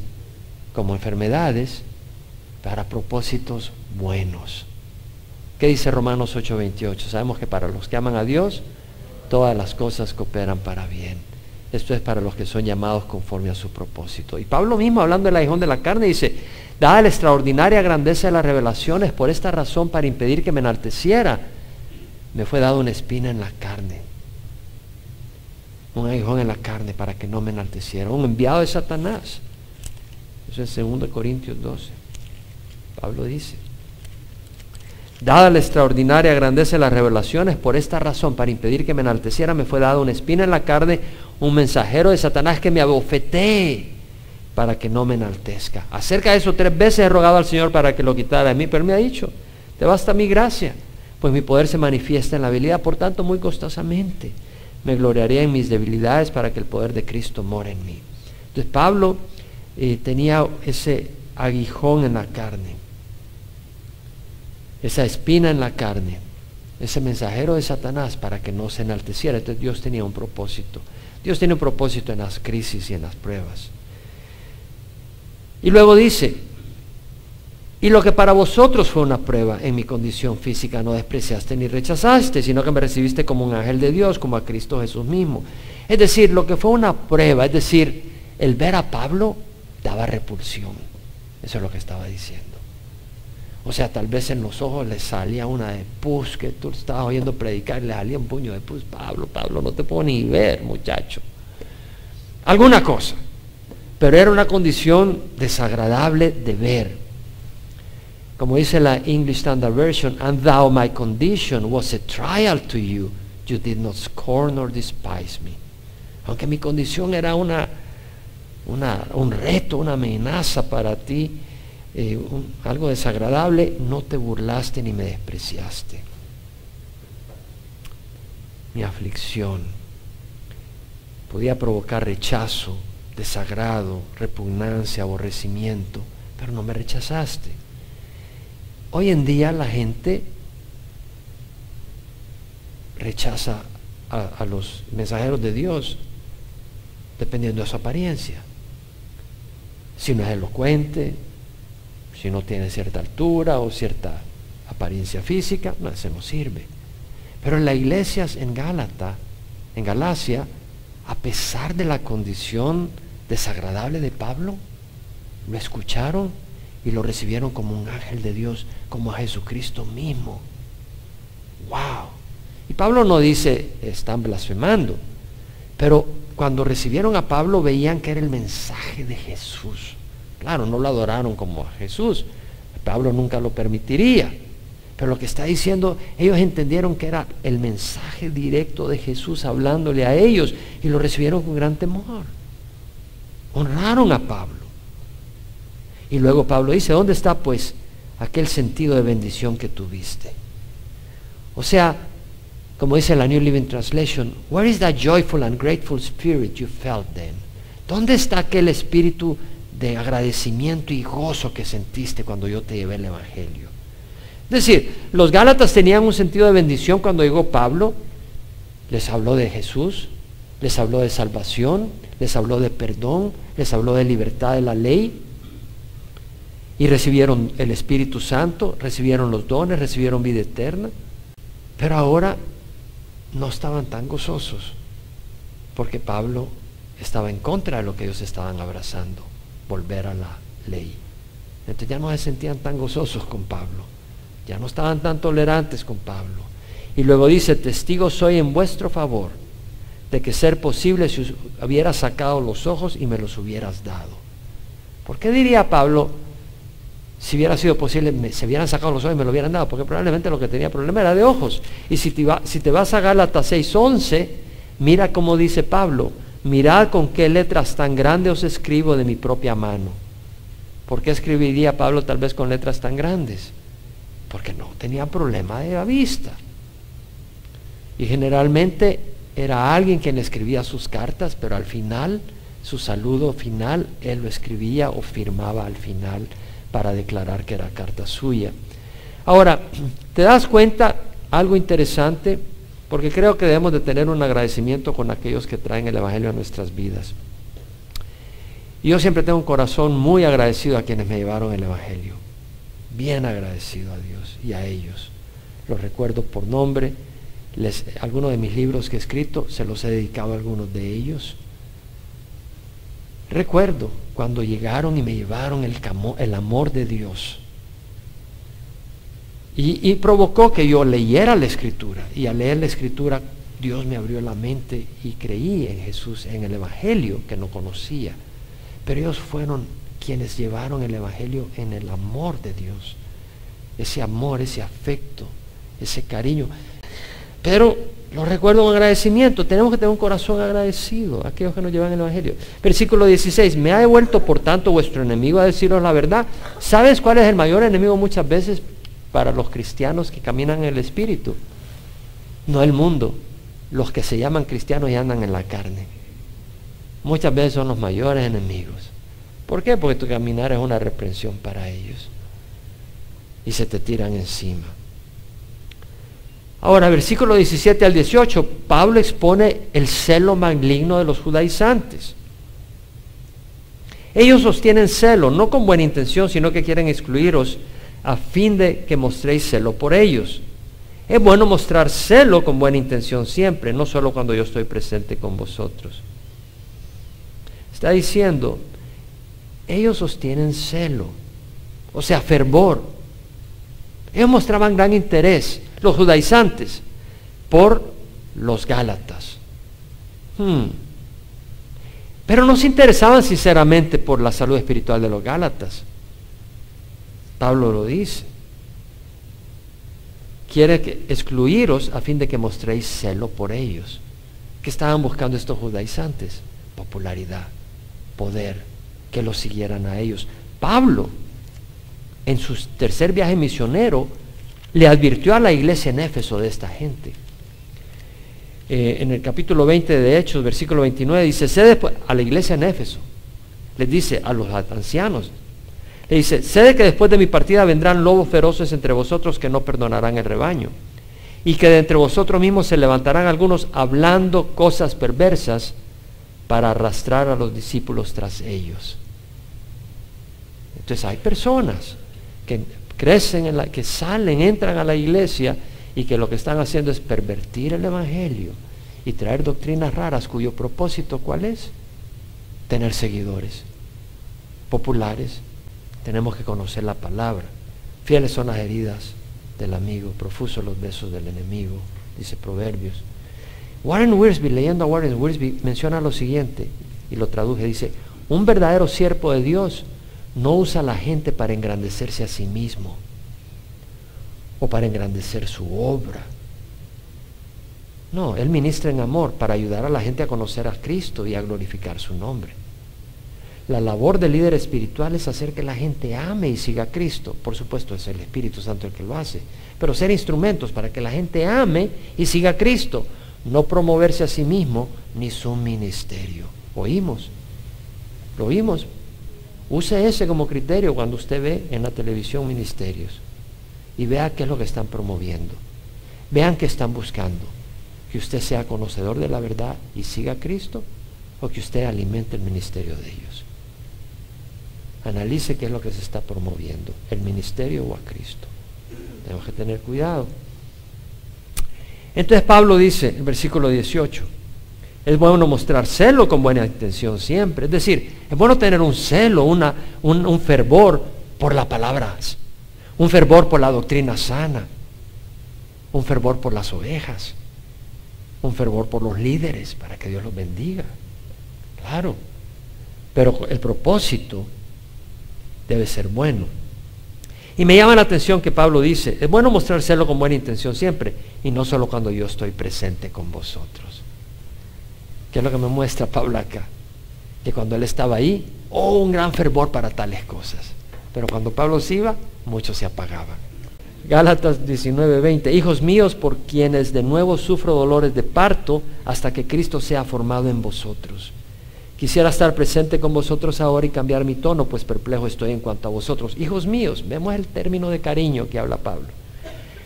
Speaker 1: como enfermedades, para propósitos buenos. ¿Qué dice Romanos 8:28? Sabemos que para los que aman a Dios, todas las cosas cooperan para bien. Esto es para los que son llamados conforme a su propósito. Y Pablo mismo, hablando del aguijón de la carne, dice, dada la extraordinaria grandeza de las revelaciones, por esta razón, para impedir que me enalteciera, me fue dado una espina en la carne, un aguijón en la carne para que no me enalteciera, un enviado de Satanás. Eso es 2 Corintios 12. Pablo dice, dada la extraordinaria grandeza de las revelaciones, por esta razón, para impedir que me enalteciera, me fue dado una espina en la carne, un mensajero de Satanás que me abofetee para que no me enaltezca. Acerca de eso 3 veces he rogado al Señor para que lo quitara de mí, pero él me ha dicho, te basta mi gracia, pues mi poder se manifiesta en la habilidad, por tanto muy costosamente me gloriaría en mis debilidades para que el poder de Cristo more en mí. Entonces Pablo tenía ese aguijón en la carne, esa espina en la carne, ese mensajero de Satanás para que no se enalteciera. Entonces Dios tenía un propósito. Dios tiene un propósito en las crisis y en las pruebas. Y luego dice, y lo que para vosotros fue una prueba en mi condición física, no despreciaste ni rechazaste, sino que me recibiste como un ángel de Dios, como a Cristo Jesús mismo. Es decir, lo que fue una prueba, es decir, el ver a Pablo daba repulsión. Eso es lo que estaba diciendo. O sea, tal vez en los ojos le salía una de pus, que tú estabas oyendo predicar, le salía un puño de pus. Pablo, no te puedo ni ver, muchacho. Alguna cosa. Pero era una condición desagradable de ver. Como dice la English Standard Version, and thou my condition was a trial to you, you did not scorn or despise me. Aunque mi condición era un reto, una amenaza para ti, algo desagradable, no te burlaste ni me despreciaste. Mi aflicción podía provocar rechazo, desagrado, repugnancia, aborrecimiento, pero no me rechazaste. Hoy en día la gente rechaza a los mensajeros de Dios dependiendo de su apariencia. Si no es elocuente, si no tiene cierta altura o cierta apariencia física, no, ese no sirve. Pero en las iglesias en Galacia, a pesar de la condición desagradable de Pablo, lo escucharon y lo recibieron como un ángel de Dios, como a Jesucristo mismo. ¡Wow! Y Pablo no dice, están blasfemando, pero cuando recibieron a Pablo veían que era el mensaje de Jesús. Claro, no lo adoraron como a Jesús, Pablo nunca lo permitiría, pero lo que está diciendo, ellos entendieron que era el mensaje directo de Jesús hablándole a ellos y lo recibieron con gran temor. Honraron a Pablo. Y luego Pablo dice, ¿dónde está pues aquel sentido de bendición que tuviste? O sea, como dice la New Living Translation, where is that joyful and grateful spirit you felt then? ¿Dónde está aquel espíritu de agradecimiento y gozo que sentiste cuando yo te llevé el evangelio? Es decir, los Gálatas tenían un sentido de bendición cuando llegó Pablo, les habló de Jesús, les habló de salvación, les habló de perdón, les habló de libertad de la ley. y recibieron el Espíritu Santo, recibieron los dones, recibieron vida eterna, pero ahora no estaban tan gozosos, porque Pablo estaba en contra de lo que ellos estaban abrazando, volver a la ley. Entonces ya no se sentían tan gozosos con Pablo, ya no estaban tan tolerantes con Pablo. Y luego dice, testigo soy en vuestro favor, de que ser posible si os hubiera sacado los ojos y me los hubieras dado. ¿Por qué diría Pablo, si hubiera sido posible, se hubieran sacado los ojos y me lo hubieran dado? Porque probablemente lo que tenía problema era de ojos. Y si te vas a Gálatas 6:11, mira cómo dice Pablo, mirad con qué letras tan grandes os escribo de mi propia mano. ¿Por qué escribiría Pablo tal vez con letras tan grandes? Porque no tenía problema de la vista. Y generalmente era alguien quien escribía sus cartas, pero al final, su saludo final, él lo escribía o firmaba al final para declarar que era carta suya. Ahora, ¿te das cuenta algo interesante? Porque creo que debemos de tener un agradecimiento con aquellos que traen el Evangelio a nuestras vidas. Y yo siempre tengo un corazón muy agradecido a quienes me llevaron el Evangelio. Bien agradecido a Dios y a ellos. Los recuerdo por nombre. Algunos de mis libros que he escrito se los he dedicado a algunos de ellos. Recuerdo cuando llegaron y me llevaron el amor de Dios. Y provocó que yo leyera la Escritura. Y al leer la Escritura, Dios me abrió la mente y creí en Jesús, en el Evangelio que no conocía. Pero ellos fueron quienes llevaron el Evangelio en el amor de Dios. Ese amor, ese afecto, ese cariño. Pero lo recuerdo con agradecimiento. Tenemos que tener un corazón agradecido a aquellos que nos llevan el Evangelio. Versículo 16. Me ha devuelto por tanto vuestro enemigo a deciros la verdad. ¿Sabes cuál es el mayor enemigo muchas veces para los cristianos que caminan en el Espíritu? No el mundo. Los que se llaman cristianos y andan en la carne. Muchas veces son los mayores enemigos. ¿Por qué? Porque tu caminar es una reprensión para ellos. Y se te tiran encima. Ahora, versículo 17 al 18, Pablo expone el celo maligno de los judaizantes. Ellos sostienen celo, no con buena intención, sino que quieren excluiros a fin de que mostréis celo por ellos. Es bueno mostrar celo con buena intención siempre, no solo cuando yo estoy presente con vosotros. Está diciendo, ellos sostienen celo, o sea, fervor. Ellos mostraban gran interés, los judaizantes, por los gálatas. Pero no se interesaban sinceramente por la salud espiritual de los gálatas. Pablo lo dice. Quiere excluiros a fin de que mostréis celo por ellos. ¿Qué estaban buscando estos judaizantes? Popularidad, poder, que los siguieran a ellos. Pablo, en su tercer viaje misionero, le advirtió a la iglesia en Éfeso de esta gente. En el capítulo 20 de Hechos, versículo 29, dice, a la iglesia en Éfeso, les dice a los ancianos, le dice, sé de que después de mi partida vendrán lobos feroces entre vosotros que no perdonarán el rebaño, y que de entre vosotros mismos se levantarán algunos hablando cosas perversas para arrastrar a los discípulos tras ellos. Entonces hay personas que crecen, que salen, entran a la iglesia y que lo que están haciendo es pervertir el Evangelio y traer doctrinas raras cuyo propósito, ¿cuál es? Tener seguidores populares. Tenemos que conocer la palabra. Fieles son las heridas del amigo, profusos los besos del enemigo, dice Proverbios. Warren Wiersbe, leyendo a Warren Wiersbe, menciona lo siguiente, y lo traduje, dice, un verdadero siervo de Dios no usa a la gente para engrandecerse a sí mismo o para engrandecer su obra. No, él ministra en amor para ayudar a la gente a conocer a Cristo y a glorificar su nombre. La labor del líder espiritual es hacer que la gente ame y siga a Cristo. Por supuesto, es el Espíritu Santo el que lo hace. Pero ser instrumentos para que la gente ame y siga a Cristo. No promoverse a sí mismo ni su ministerio. ¿Oímos? ¿Lo oímos? Use ese como criterio cuando usted ve en la televisión ministerios. Y vea qué es lo que están promoviendo. Vean qué están buscando. Que usted sea conocedor de la verdad y siga a Cristo, o que usted alimente el ministerio de ellos. Analice qué es lo que se está promoviendo, el ministerio o a Cristo. Tenemos que tener cuidado. Entonces Pablo dice en versículo 18, es bueno mostrar celo con buena intención siempre. Es decir, es bueno tener un celo, un fervor por la palabra, un fervor por la doctrina sana, un fervor por las ovejas, un fervor por los líderes para que Dios los bendiga. Claro, pero el propósito debe ser bueno. Y me llama la atención que Pablo dice, es bueno mostrar celo con buena intención siempre, y no solo cuando yo estoy presente con vosotros. ¿Qué es lo que me muestra Pablo acá? Que cuando él estaba ahí, un gran fervor para tales cosas. Pero cuando Pablo se iba, muchos se apagaban. Gálatas 19:20, hijos míos, por quienes de nuevo sufro dolores de parto, hasta que Cristo sea formado en vosotros. Quisiera estar presente con vosotros ahora y cambiar mi tono, pues perplejo estoy en cuanto a vosotros. Hijos míos, vemos el término de cariño que habla Pablo.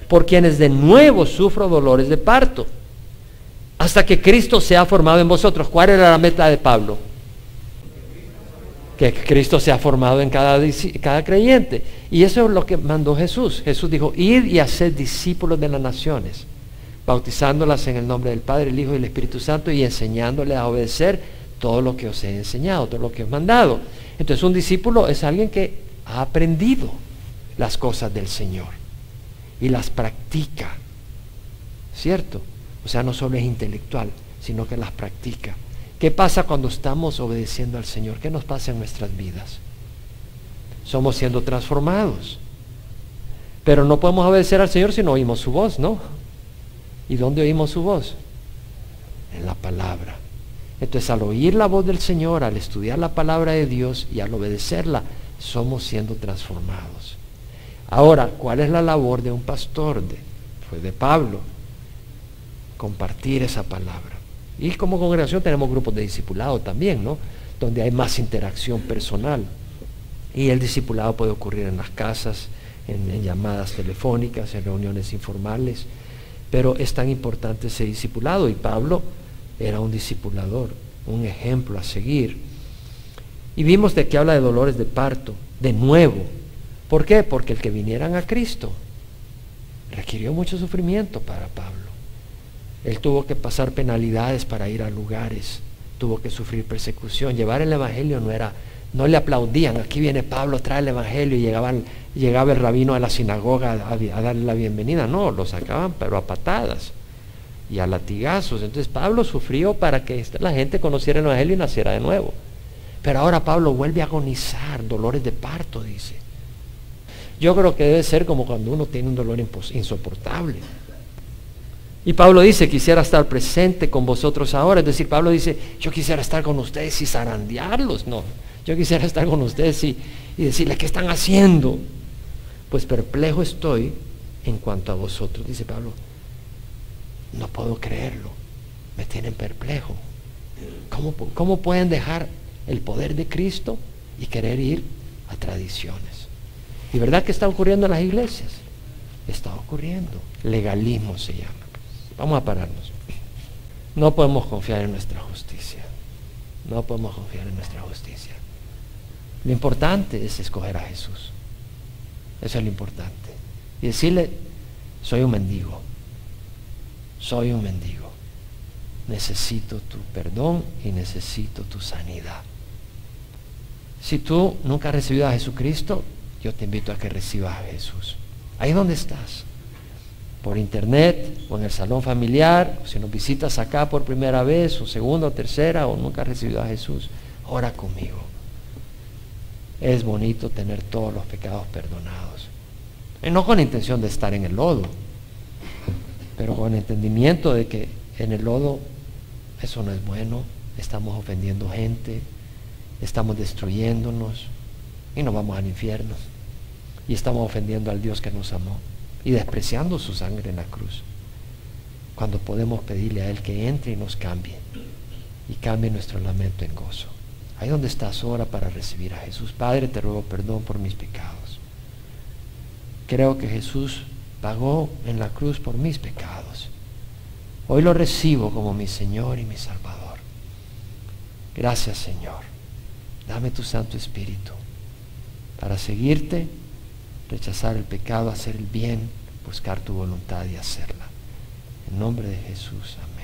Speaker 1: Por quienes de nuevo sufro dolores de parto, hasta que Cristo sea formado en vosotros. ¿Cuál era la meta de Pablo? Que Cristo sea formado en cada creyente. Y eso es lo que mandó Jesús. Jesús dijo, id y haced discípulos de las naciones, bautizándolas en el nombre del Padre, el Hijo y el Espíritu Santo, y enseñándoles a obedecer todo lo que os he enseñado, todo lo que os he mandado. Entonces un discípulo es alguien que ha aprendido las cosas del Señor y las practica, ¿cierto? O sea, no solo es intelectual, sino que las practica. ¿Qué pasa cuando estamos obedeciendo al Señor? ¿Qué nos pasa en nuestras vidas? Somos siendo transformados. Pero no podemos obedecer al Señor si no oímos su voz, ¿no? ¿Y dónde oímos su voz? En la palabra. Entonces, al oír la voz del Señor, al estudiar la palabra de Dios y al obedecerla, somos siendo transformados. Ahora, ¿cuál es la labor de un pastor? Fue de Pablo, compartir esa palabra. Y como congregación tenemos grupos de discipulado también, ¿no? Donde hay más interacción personal. Y el discipulado puede ocurrir en las casas, en llamadas telefónicas, en reuniones informales. Pero es tan importante ese discipulado, y Pablo era un discipulador, un ejemplo a seguir. Y vimos de que habla de dolores de parto, de nuevo. ¿Por qué? Porque el que vinieran a Cristo requirió mucho sufrimiento para Pablo. Él tuvo que pasar penalidades para ir a lugares, tuvo que sufrir persecución. Llevar el evangelio no le aplaudían. Aquí viene Pablo, trae el evangelio, y llegaba el rabino a la sinagoga a darle la bienvenida. No, lo sacaban pero a patadas y a latigazos. Entonces Pablo sufrió para que la gente conociera el evangelio y naciera de nuevo. Pero ahora Pablo vuelve a agonizar, dolores de parto, dice. Yo creo que debe ser como cuando uno tiene un dolor insoportable. Y Pablo dice, quisiera estar presente con vosotros ahora. Es decir, Pablo dice, yo quisiera estar con ustedes y zarandearlos. No, yo quisiera estar con ustedes y decirles, ¿qué están haciendo? Pues perplejo estoy en cuanto a vosotros, dice Pablo. No puedo creerlo, me tienen perplejo. ¿Cómo pueden dejar el poder de Cristo y querer ir a tradiciones? ¿Y verdad que está ocurriendo en las iglesias? Está ocurriendo. Legalismo se llama. Vamos a pararnos. No podemos confiar en nuestra justicia. No podemos confiar en nuestra justicia. Lo importante es escoger a Jesús. Eso es lo importante. Y decirle, soy un mendigo. Soy un mendigo. Necesito tu perdón y necesito tu sanidad. Si tú nunca has recibido a Jesucristo, yo te invito a que recibas a Jesús. Ahí donde estás. Por internet, o en el salón familiar, o si nos visitas acá por primera vez, o segunda o tercera, o nunca has recibido a Jesús, ora conmigo. Es bonito tener todos los pecados perdonados. Y no con la intención de estar en el lodo, pero con el entendimiento de que en el lodo eso no es bueno, estamos ofendiendo gente, estamos destruyéndonos y nos vamos al infierno. Y estamos ofendiendo al Dios que nos amó y despreciando su sangre en la cruz, cuando podemos pedirle a Él que entre y nos cambie, y cambie nuestro lamento en gozo. Ahí donde estás, ora para recibir a Jesús. Padre, te ruego perdón por mis pecados. Creo que Jesús pagó en la cruz por mis pecados. Hoy lo recibo como mi Señor y mi Salvador. Gracias, Señor. Dame tu Santo Espíritu para seguirte, rechazar el pecado, hacer el bien, buscar tu voluntad y hacerla. En nombre de Jesús, amén.